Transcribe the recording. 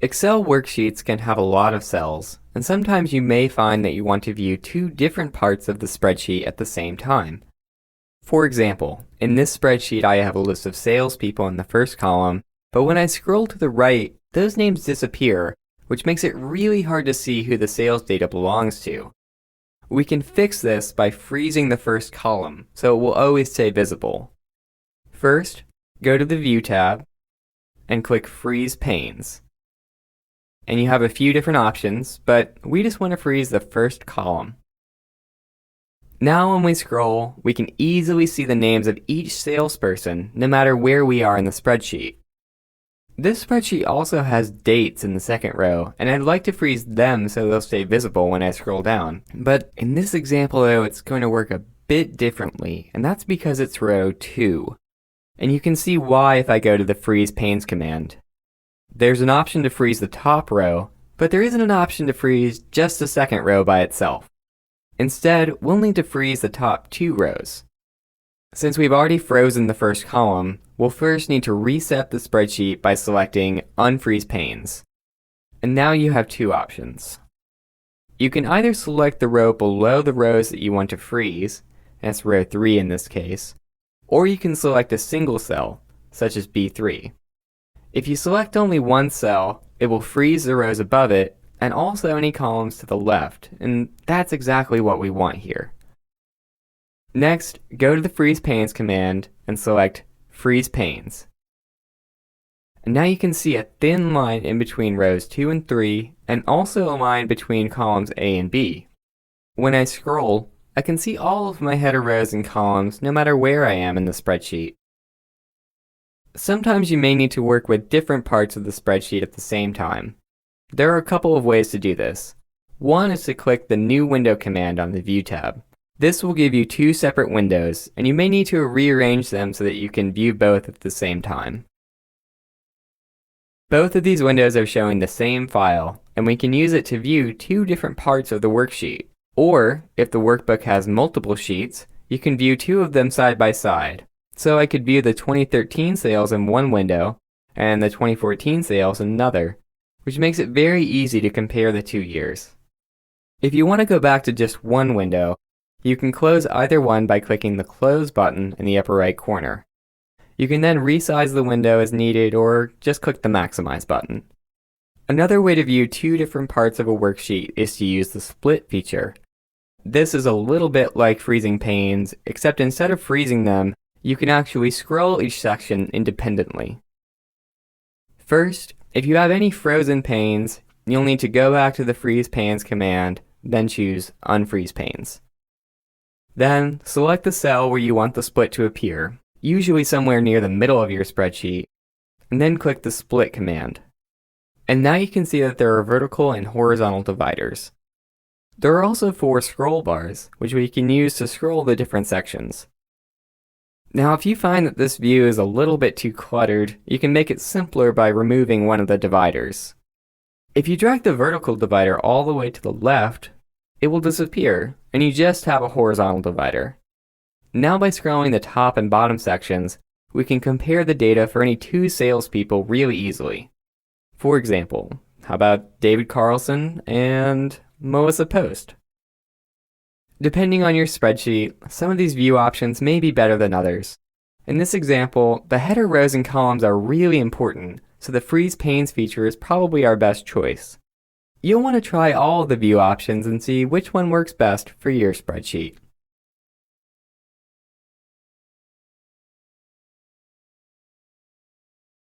Excel worksheets can have a lot of cells, and sometimes you may find that you want to view two different parts of the spreadsheet at the same time. For example, in this spreadsheet I have a list of salespeople in the first column, but when I scroll to the right, those names disappear, which makes it really hard to see who the sales data belongs to. We can fix this by freezing the first column, so it will always stay visible. First, go to the View tab and click Freeze Panes. And you have a few different options, but we just want to freeze the first column. Now when we scroll, we can easily see the names of each salesperson, no matter where we are in the spreadsheet. This spreadsheet also has dates in the second row, and I'd like to freeze them so they'll stay visible when I scroll down. But in this example though, it's going to work a bit differently, and that's because it's row 2. And you can see why if I go to the Freeze Panes command. There's an option to freeze the top row, but there isn't an option to freeze just the second row by itself. Instead, we'll need to freeze the top 2 rows. Since we've already frozen the first column, we'll first need to reset the spreadsheet by selecting Unfreeze Panes. And now you have two options. You can either select the row below the rows that you want to freeze, that's row 3 in this case, or you can select a single cell, such as B3. If you select only one cell, it will freeze the rows above it and also any columns to the left, and that's exactly what we want here. Next, go to the Freeze Panes command and select Freeze Panes. And now you can see a thin line in between rows 2 and 3, and also a line between columns A and B. When I scroll, I can see all of my header rows and columns no matter where I am in the spreadsheet. Sometimes you may need to work with different parts of the spreadsheet at the same time. There are a couple of ways to do this. One is to click the New Window command on the View tab. This will give you two separate windows, and you may need to rearrange them so that you can view both at the same time. Both of these windows are showing the same file, and we can use it to view two different parts of the worksheet. Or, if the workbook has multiple sheets, you can view two of them side by side. So I could view the 2013 sales in one window, and the 2014 sales in another, which makes it very easy to compare the 2 years. If you want to go back to just one window, you can close either one by clicking the Close button in the upper right corner. You can then resize the window as needed or just click the Maximize button. Another way to view two different parts of a worksheet is to use the Split feature. This is a little bit like freezing panes, except instead of freezing them, you can actually scroll each section independently. First, if you have any frozen panes, you'll need to go back to the Freeze Panes command, then choose Unfreeze Panes. Then, select the cell where you want the split to appear, usually somewhere near the middle of your spreadsheet, and then click the Split command. And now you can see that there are vertical and horizontal dividers. There are also 4 scroll bars, which we can use to scroll the different sections. Now, if you find that this view is a little bit too cluttered, you can make it simpler by removing one of the dividers. If you drag the vertical divider all the way to the left, it will disappear, and you just have a horizontal divider. Now by scrolling the top and bottom sections, we can compare the data for any 2 salespeople really easily. For example, how about David Carlson and Melissa Post? Depending on your spreadsheet, some of these view options may be better than others. In this example, the header rows and columns are really important, so the Freeze Panes feature is probably our best choice. You'll want to try all of the view options and see which one works best for your spreadsheet.